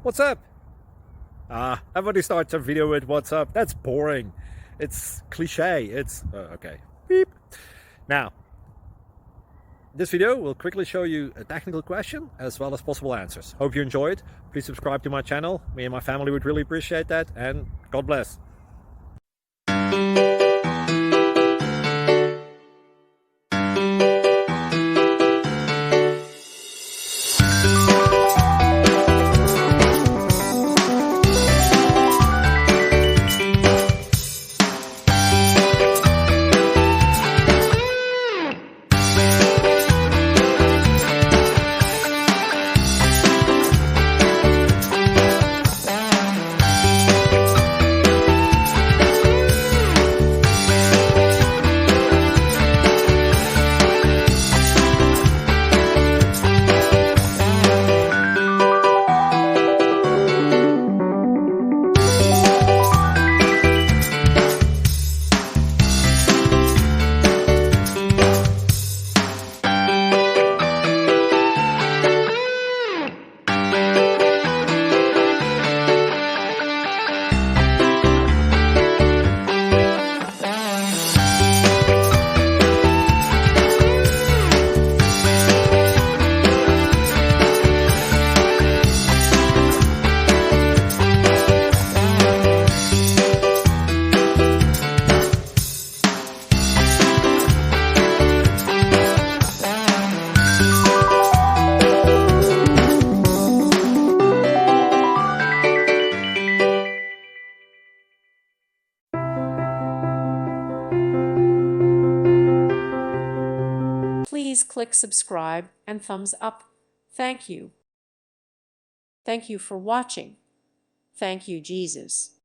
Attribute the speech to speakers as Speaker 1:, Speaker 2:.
Speaker 1: What's up? Everybody starts a video with what's up. That's boring. It's cliche. It's okay. Beep. Now, this video will quickly show you a technical question as well as possible answers. Hope you enjoyed. Please subscribe to my channel. Me and my family would really appreciate that, and God bless.
Speaker 2: Please click subscribe and thumbs up. Thank you. Thank you for watching. Thank you, Jesus.